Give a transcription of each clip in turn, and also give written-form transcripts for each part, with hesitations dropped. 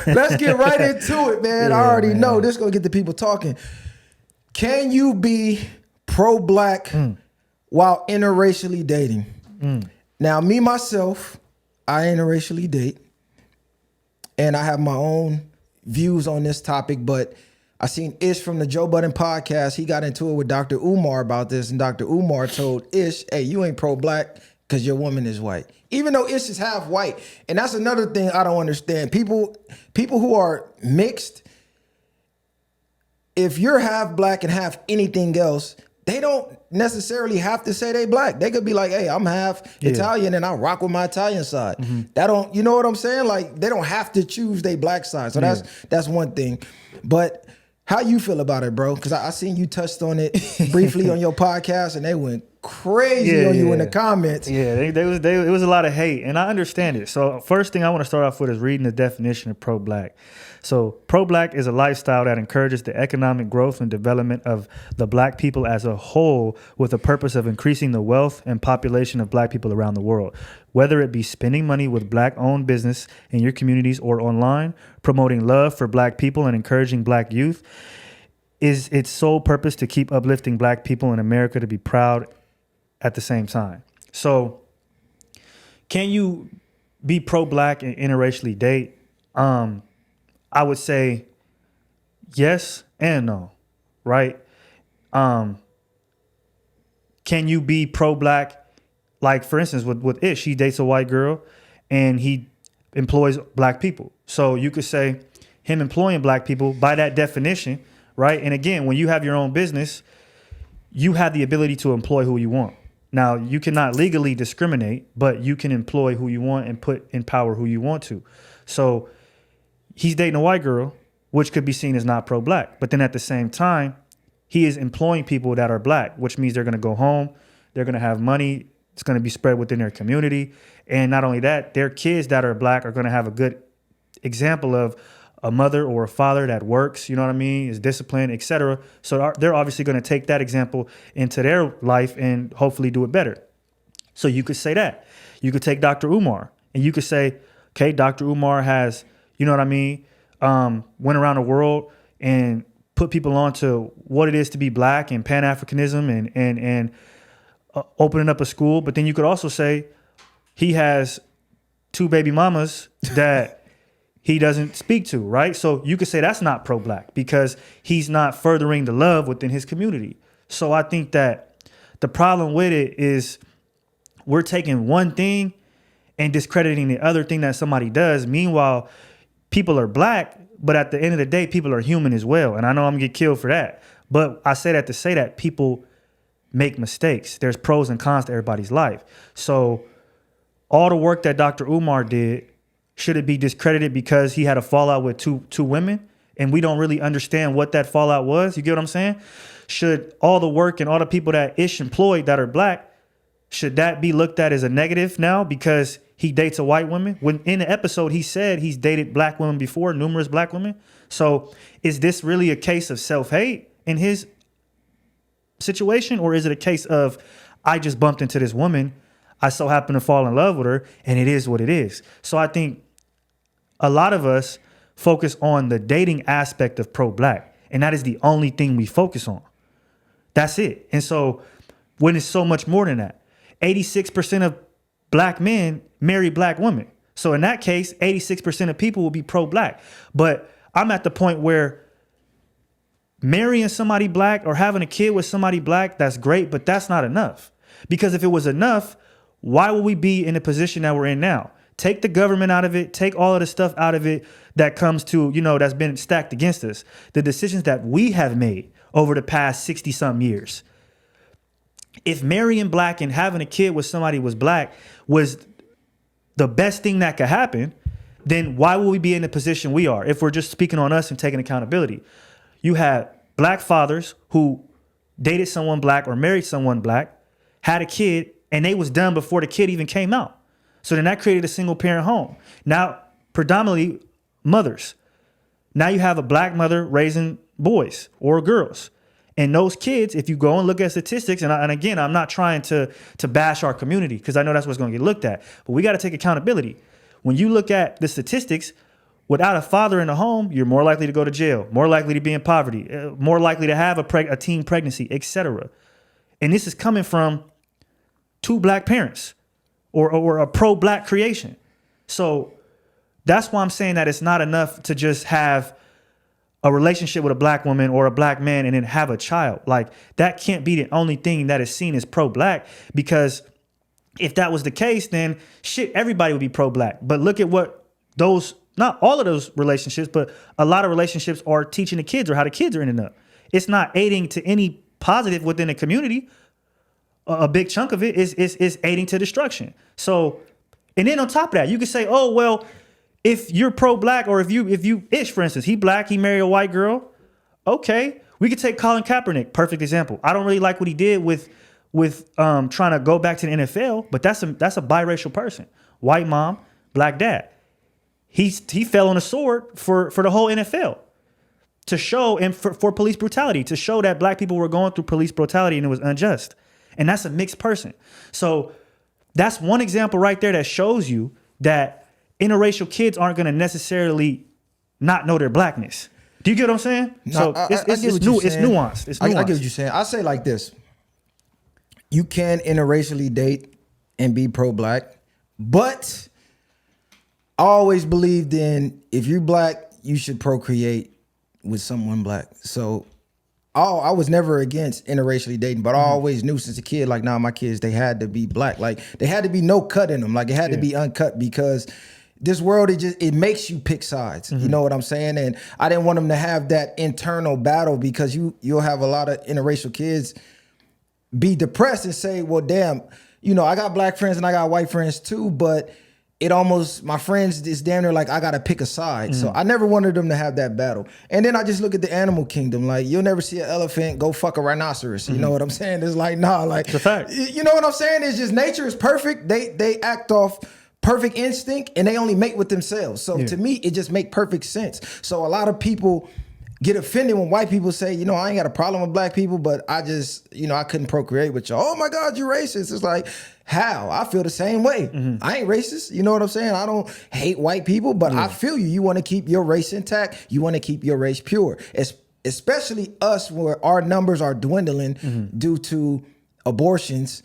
Let's get right into it, man. I already know this is going to get the people talking. Can you be pro-black while interracially dating? Now, me, myself, I interracially date. And I have my own views on this topic, but I seen Ish from the Joe Budden podcast. He got into it with Dr. Umar about this, and Dr. Umar told Ish, hey, you ain't pro-black because your woman is white. Even though Ish is half white. And that's another thing I don't understand. People who are mixed, if you're half black and half anything else, they don't necessarily have to say they black. They could be like, hey, I'm half Italian and I rock with my Italian side. That don't, you know what I'm saying? Like, they don't have to choose their black side. So that's one thing. But how you feel about it, bro? Because I seen you touched on it briefly on your podcast, and they went crazy on you in the comments. Yeah, it was a lot of hate, and I understand it. So first thing I want to start off with is reading the definition of pro-black. So pro-black is a lifestyle that encourages the economic growth and development of the black people as a whole with the purpose of increasing the wealth and population of black people around the world. Whether it be spending money with black-owned business in your communities or online, promoting love for black people and encouraging black youth, is its sole purpose to keep uplifting black people in America to be proud at the same time. So can you be pro-black and interracially date? I would say yes and no, right? Can you be pro-black? Like, for instance, with Ish, he dates a white girl and he employs black people. So you could say him employing black people by that definition, right? And again, when you have your own business, you have the ability to employ who you want. Now, you cannot legally discriminate, but you can employ who you want and put in power who you want to. So he's dating a white girl, which could be seen as not pro-black. But then at the same time, he is employing people that are black, which means they're going to go home, they're going to have money, it's going to be spread within their community. And not only that, their kids that are black are going to have a good example of a mother or a father that works, you know what I mean, is disciplined, etc. So they're obviously going to take that example into their life and hopefully do it better. So you could say that. You could take Dr. Umar and you could say, okay, Dr. Umar has, you know what I mean, went around the world and put people on to what it is to be black and Pan-Africanism and opening up a school. But then you could also say he has 2 baby mamas that he doesn't speak to, right? So you could say that's not pro-black because he's not furthering the love within his community. So I think that the problem with it is we're taking one thing and discrediting the other thing that somebody does. Meanwhile, people are black, but at the end of the day, people are human as well. And I know I'm gonna get killed for that. But I say that to say that people make mistakes. There's pros and cons to everybody's life. So all the work that Dr. Umar did, should it be discredited because he had a fallout with two women and we don't really understand what that fallout was? You get what I'm saying? Should all the work and all the people that Ish employed that are black, should that be looked at as a negative now because he dates a white woman? When in the episode, he said he's dated black women before, numerous black women. So is this really a case of self-hate in his situation? Or is it a case of, I just bumped into this woman, I so happen to fall in love with her, and it is what it is? So I think a lot of us focus on the dating aspect of pro-black, and that is the only thing we focus on. That's it. And so when it's so much more than that, 86% of black men marry black women. So in that case, 86% of people will be pro-black. But I'm at the point where marrying somebody black or having a kid with somebody black, that's great, but that's not enough. Because if it was enough, why would we be in the position that we're in now? Take the government out of it, take all of the stuff out of it that comes to, you know, that's been stacked against us. The decisions that we have made over the past 60 something years. If marrying black and having a kid with somebody who was black was the best thing that could happen, then why would we be in the position we are if we're just speaking on us and taking accountability? You had black fathers who dated someone black or married someone black, had a kid, and they was done before the kid even came out. So then that created a single parent home. Now, predominantly mothers. Now you have a black mother raising boys or girls. And those kids, if you go and look at statistics, and again, I'm not trying to bash our community because I know that's what's going to get looked at, but we got to take accountability. when you look at the statistics, without a father in the home, you're more likely to go to jail, more likely to be in poverty, more likely to have a teen pregnancy, etc. And this is coming from 2 black parents or a pro-black creation. So that's why I'm saying that it's not enough to just have a relationship with a black woman or a black man and then have a child. Like, that can't be the only thing that is seen as pro-black, because if that was the case, then shit, everybody would be pro-black. But look at what those, not all of those relationships, but a lot of relationships are teaching the kids or how the kids are ending up. It's not aiding to any positive within the community. A big chunk of it is aiding to destruction. So, and then on top of that, you could say, oh, well, if you're pro-black, or if you Ish, for instance, he black, he married a white girl. Okay, we could take Colin Kaepernick, perfect example. I don't really like what he did with trying to go back to the NFL, but that's a biracial person, white mom, black dad. He fell on a sword for the whole NFL to show, and for police brutality, to show that black people were going through police brutality and it was unjust. And that's a mixed person. So that's one example right there that shows you that interracial kids aren't going to necessarily not know their blackness. Do you get what I'm saying? No, So it's nuanced. It's nuanced. I get what you're saying. I say like this. You can interracially date and be pro-black, but I always believed in, if you're black, you should procreate with someone black. So I was never against interracially dating, but I always knew since a kid, like, nah, my kids, they had to be black. Like, they had to be no cut in them. Like, it had to be uncut, because this world, it makes you pick sides. You know what I'm saying? And I didn't want them to have that internal battle, because you'll have a lot of interracial kids be depressed and say, well, damn, I got black friends and I got white friends too, but my friends is damn near like I gotta pick a side. So I never wanted them to have that battle. And then I just look at the animal kingdom. Like, you'll never see an elephant go fuck a rhinoceros. You know what I'm saying? It's like, nah, like, it's a fact. You know what I'm saying? It's just, nature is perfect. They act off perfect instinct, and they only mate with themselves. So to me, it just make perfect sense. So a lot of people get offended when white people say, I ain't got a problem with black people, but I just, I couldn't procreate with y'all. Oh my God, you're racist. It's like, how? I feel the same way. I ain't racist. You know what I'm saying? I don't hate white people, but I feel you. You want to keep your race intact. You want to keep your race pure. Especially us, where our numbers are dwindling due to abortions.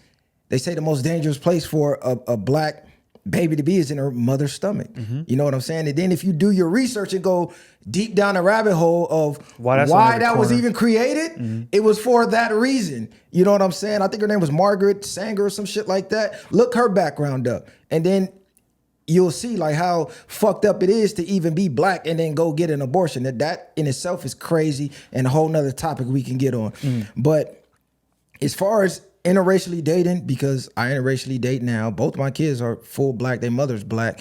They say the most dangerous place for a black baby to be is in her mother's stomach. You know what I'm saying? And then if you do your research and go deep down the rabbit hole of why that was even created, it was for that reason. You know what I'm saying? I think her name was Margaret Sanger or some shit like that. Look her background up. And then you'll see like how fucked up it is to even be black and then go get an abortion. That in itself is crazy, and a whole nother topic we can get on. But as far as interracially dating, because I interracially date now, both my kids are full black, their mother's black.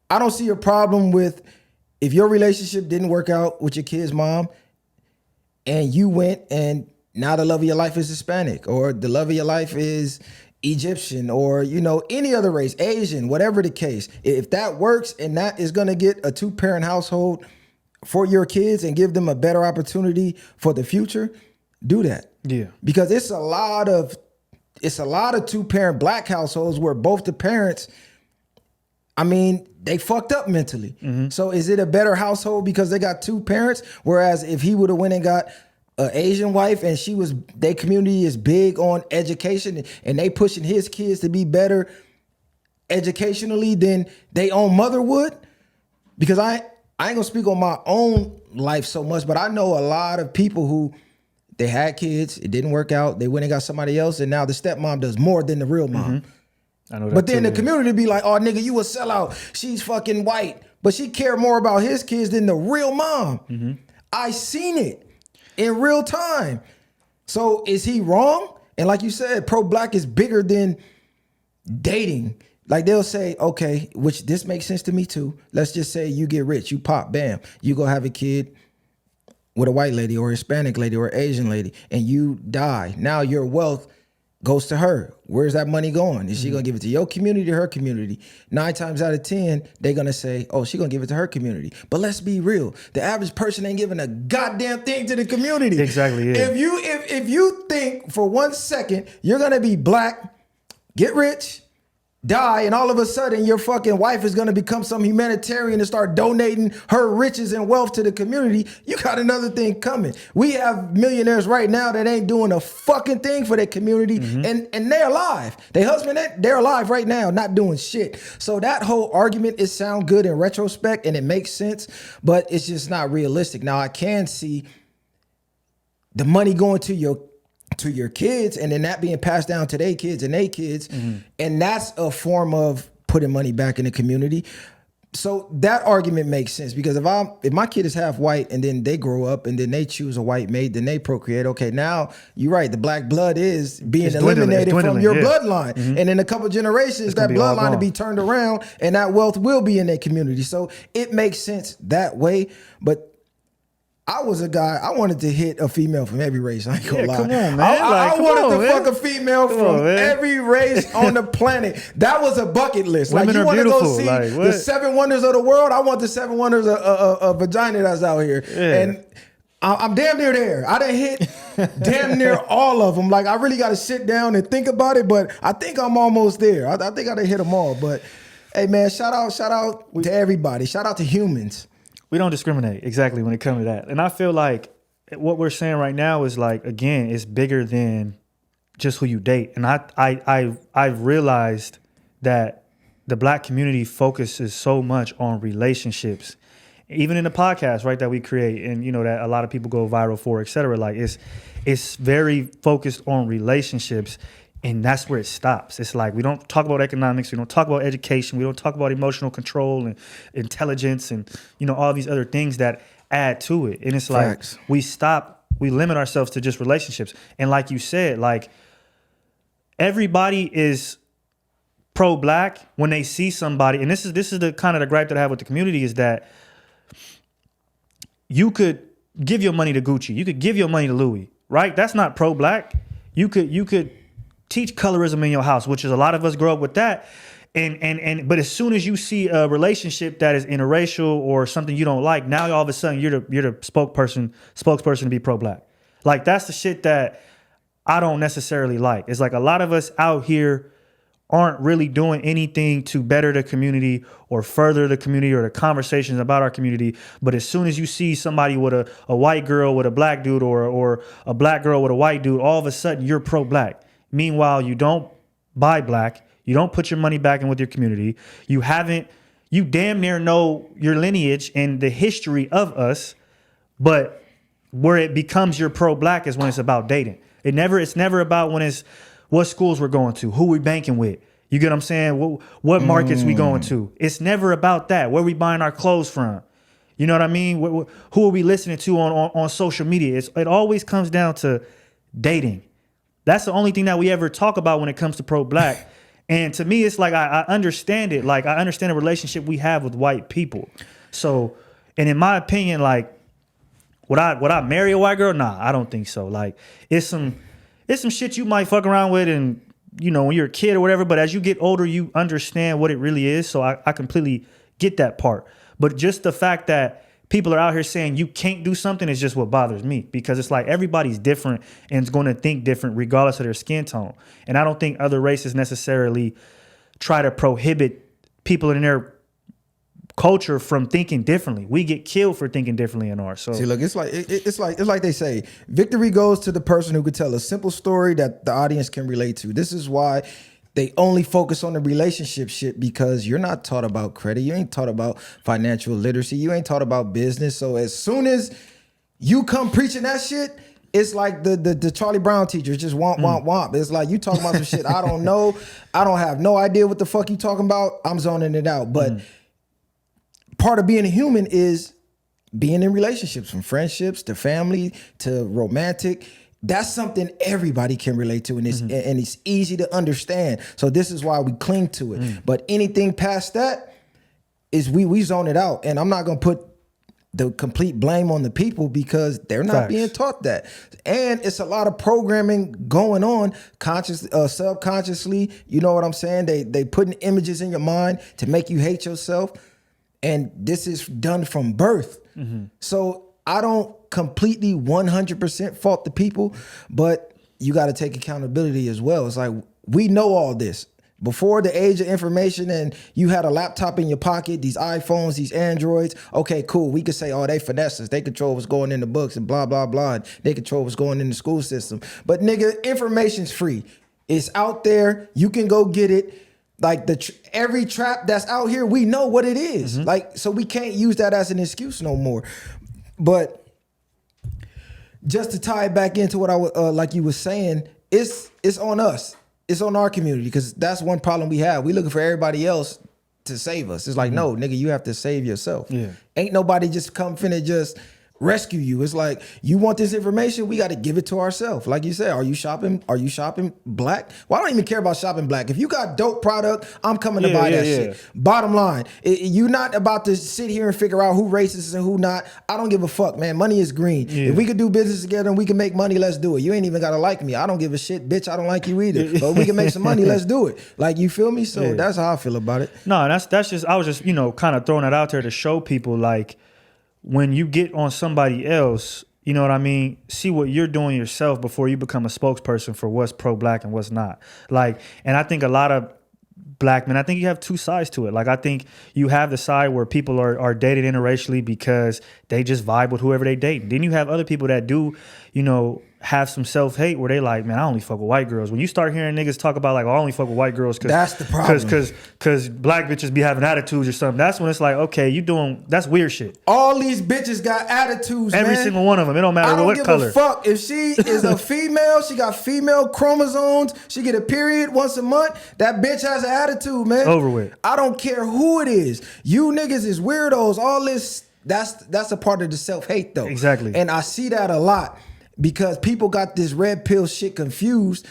I don't see a problem with, if your relationship didn't work out with your kid's mom and you went and now the love of your life is Hispanic, or the love of your life is Egyptian, or any other race, Asian, whatever the case. If that works and that is going to get a 2-parent household for your kids and give them a better opportunity for the future, do that. Yeah. Because it's a lot of 2-parent black households where both the parents, they fucked up mentally. So is it a better household because they got 2 parents? Whereas if he would have went and got an Asian wife and their community is big on education and they pushing his kids to be better educationally than they own mother would. Because I ain't gonna speak on my own life so much, but I know a lot of people who, they had kids, it didn't work out, they went and got somebody else, and now the stepmom does more than the real mom. I know that. But then the community be like, oh, nigga, you a sellout. She's fucking white. But she cared more about his kids than the real mom. I seen it in real time. So is he wrong? And like you said, pro-black is bigger than dating. Like they'll say, okay, which this makes sense to me too. Let's just say you get rich, you pop, bam, you go have a kid with a white lady or Hispanic lady or Asian lady, and you die. Now your wealth goes to her. Where's that money going? Is she gonna give it to your community or her community? 9 times out of 10, they're gonna say, oh, she gonna give it to her community. But let's be real. The average person ain't giving a goddamn thing to the community. Exactly, yeah. If you think for 1 second you're gonna be black, get rich, die, and all of a sudden your fucking wife is going to become some humanitarian and start donating her riches and wealth to the community, you got another thing coming. We have millionaires right now that ain't doing a fucking thing for their community, and they're alive. Their husband, they're alive right now, not doing shit. So that whole argument, it sounds good in retrospect and it makes sense, but it's just not realistic. Now I can see the money going to your kids, and then that being passed down to their kids and their kids. And that's a form of putting money back in the community. So that argument makes sense, because if my kid is half white and then they grow up and then they choose a white mate, then they procreate. Okay, now you're right. The black blood is being eliminated from your bloodline. And in a couple generations, that bloodline will be turned around and that wealth will be in their community. So it makes sense that way. But I was a guy, I wanted to hit a female from every race. I ain't gonna lie. Come on, man. I wanted to fuck a female from every race on the planet. That was a bucket list. Women you want to go see the 7 wonders of the world? I want the 7 wonders of vagina that's out here. Yeah. And I'm damn near there. I done hit damn near all of them. Like, I really got to sit down and think about it, but I think I'm almost there. I think I done hit them all. But hey, man, shout out to everybody. Shout out to humans. We don't discriminate exactly when it comes to that. And I feel like what we're saying right now is like, again, it's bigger than just who you date. And I've realized that the black community focuses so much on relationships, even in the podcast, right, that we create, and you know that a lot of people go viral for, et cetera. Like it's very focused on relationships. And that's where it stops. It's like we don't talk about economics, we don't talk about education, we don't talk about emotional control and intelligence and, you know, all these other things that add to it. And it's like we limit ourselves to just relationships. And like you said, like everybody is pro-black when they see somebody, and this is the kind of the gripe that I have with the community, is that you could give your money to Gucci, you could give your money to Louis, right? That's not pro-black. You could teach colorism in your house, which is a lot of us grow up with that. But as soon as you see a relationship that is interracial or something you don't like, now all of a sudden you're the spokesperson to be pro-black. Like, that's the shit that I don't necessarily like. It's like a lot of us out here aren't really doing anything to better the community or further the community or the conversations about our community. But as soon as you see somebody with a white girl with a black dude or a black girl with a white dude, all of a sudden you're pro-black. Meanwhile, you don't buy black. You don't put your money back in with your community. You damn near know your lineage and the history of us, but where it becomes your pro-black is when it's about dating. It's never about when it's what schools we're going to, who we banking with. You get what I'm saying? What markets we going to. It's never about that. Where we buying our clothes from. You know what I mean? Who are we listening to on social media? It always comes down to dating. That's the only thing that we ever talk about when it comes to pro-black. And to me, it's like, I understand it. Like, I understand the relationship we have with white people. So, and in my opinion, like, would I marry a white girl? Nah, I don't think so. Like, it's some shit you might fuck around with, and, you know, when you're a kid or whatever, but as you get older, you understand what it really is. So I completely get that part. But just the fact that people are out here saying you can't do something is just what bothers me, because it's like everybody's different and is going to think different regardless of their skin tone. And I don't think other races necessarily try to prohibit people in their culture from thinking differently. We get killed for thinking differently in ours. So see, look, it's like they say, victory goes to the person who could tell a simple story that the audience can relate to. This is why they only focus on the relationship shit, because you're not taught about credit. You ain't taught about financial literacy. You ain't taught about business. So as soon as you come preaching that shit, it's like the Charlie Brown teachers just womp. It's like you talking about some shit I don't know. I don't have no idea what the fuck you talking about. I'm zoning it out. But part of being a human is being in relationships, from friendships to family to romantic. That's something everybody can relate to, and it's easy to understand. So this is why we cling to it. But anything past that is we zone it out. And I'm not gonna put the complete blame on the people, because they're not being taught that. And it's a lot of programming going on subconsciously. You know what I'm saying? They putting images in your mind to make you hate yourself. And this is done from birth. So I don't completely 100% fault the people, but you got to take accountability as well. It's like, we know all this. Before the age of information and you had a laptop in your pocket, these iPhones, these Androids, okay, cool. We could say, oh, they finesses. They control what's going in the books and blah, blah, blah. And they control what's going in the school system. But nigga, information's free. It's out there. You can go get it. Like every trap that's out here, we know what it is. Like, so we can't use that as an excuse no more. But just to tie it back into what I like you was saying, it's on us. It's on our community, because that's one problem we have. We looking for everybody else to save us. It's like, no, nigga, you have to save yourself. Yeah. Ain't nobody just come finna just rescue you. It's like, you want this information, we got to give it to ourselves. Like you said, are you shopping black? Well, I don't even care about shopping black. If you got dope product, I'm coming to buy that shit. Bottom line, you're not about to sit here and figure out who racist and who not. I don't give a fuck, man. Money is green. If we could do business together and we can make money, let's do it. You ain't even got to like me. I don't give a shit, bitch. I don't like you either. But we can make some money, let's do it. Like, you feel me? So that's how I feel about it. No, that's just, I was just, kind of throwing it out there to show people, like, when you get on somebody else, you know what I mean? See what you're doing yourself before you become a spokesperson for what's pro-black and what's not. Like, and I think a lot of black men, I think you have two sides to it. Like, I think you have the side where people are dated interracially because they just vibe with whoever they date. Then you have other people that do, have some self-hate where they like, man, I only fuck with white girls. When you start hearing niggas talk about, like, I only fuck with white girls because that's the problem. Because black bitches be having attitudes or something. That's when it's like, okay, that's weird shit. All these bitches got attitudes, Every single one of them. It don't matter what color. I don't give a fuck. If she is a female, she got female chromosomes, she get a period once a month, that bitch has an attitude, man. Over with. I don't care who it is. You niggas is weirdos. All this, that's a part of the self-hate, though. Exactly. And I see that a lot. Because people got this red pill shit confused.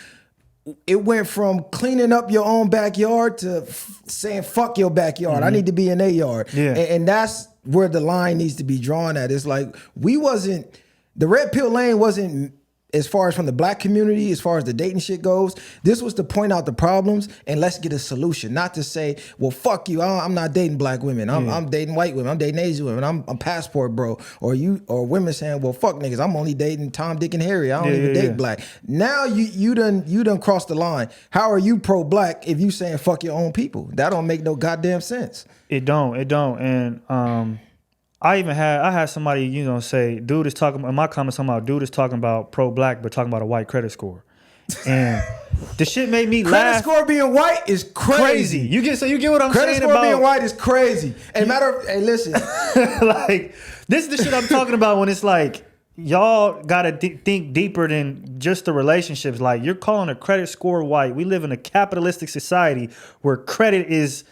It went from cleaning up your own backyard to saying fuck your backyard. I need to be in their yard. Yeah. And that's where the line needs to be drawn at. It's like, the red pill lane wasn't, as far as from the black community, as far as the dating shit goes, this was to point out the problems and let's get a solution. Not to say, well, fuck you, I'm not dating black women. I'm dating white women. I'm dating Asian women. I'm a passport bro. Or women saying, well, fuck niggas, I'm only dating Tom, Dick, and Harry. I don't even date black. Now you done crossed the line. How are you pro-black if you saying fuck your own people? That don't make no goddamn sense. It don't. And I had somebody, say, dude is talking, in my comments talking about, dude is talking about pro-black, but talking about a white credit score. And the shit made me laugh. Credit score being white is crazy. You get what I'm saying about? Credit score being white is crazy. And hey, listen. Like, this is the shit I'm talking about when it's like, y'all gotta think deeper than just the relationships. Like, you're calling a credit score white. We live in a capitalistic society where credit is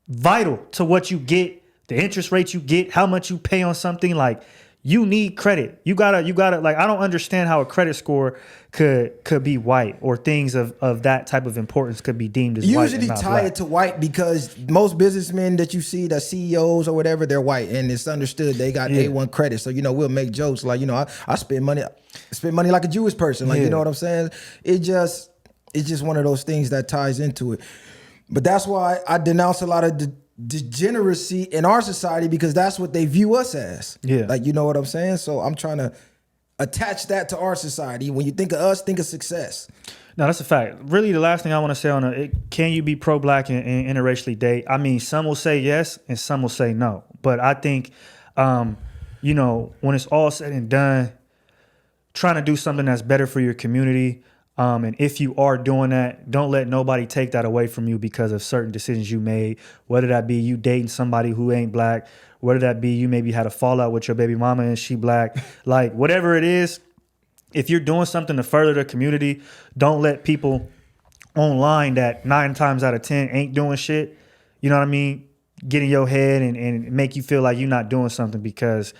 vital to what you get. The interest rates you get, how much you pay on something, like, you need credit. You gotta, like, I don't understand how a credit score could be white, or things of that type of importance could be deemed as white. Usually tie it to white because most businessmen that you see, that CEOs or whatever, they're white, and it's understood they got A1 credit. So, we'll make jokes like, I spend money like a Jewish person. Like, you know what I'm saying? It's just one of those things that ties into it. But that's why I denounce a lot of degeneracy in our society, because that's what they view us as. Yeah. Like, you know what I'm saying? So I'm trying to attach that to our society. When you think of us, think of success. No, that's a fact. Really, the last thing I want to say on it, can you be pro-black and interracially date? I mean, some will say yes and some will say no. But I think, when it's all said and done, trying to do something that's better for your community, and if you are doing that, don't let nobody take that away from you because of certain decisions you made, whether that be you dating somebody who ain't black, whether that be you maybe had a fallout with your baby mama and she black, like, whatever it is, if you're doing something to further the community, don't let people online that 9 times out of 10 ain't doing shit, you know what I mean, get in your head and make you feel like you're not doing something, because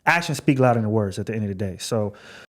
actions speak louder than words at the end of the day. So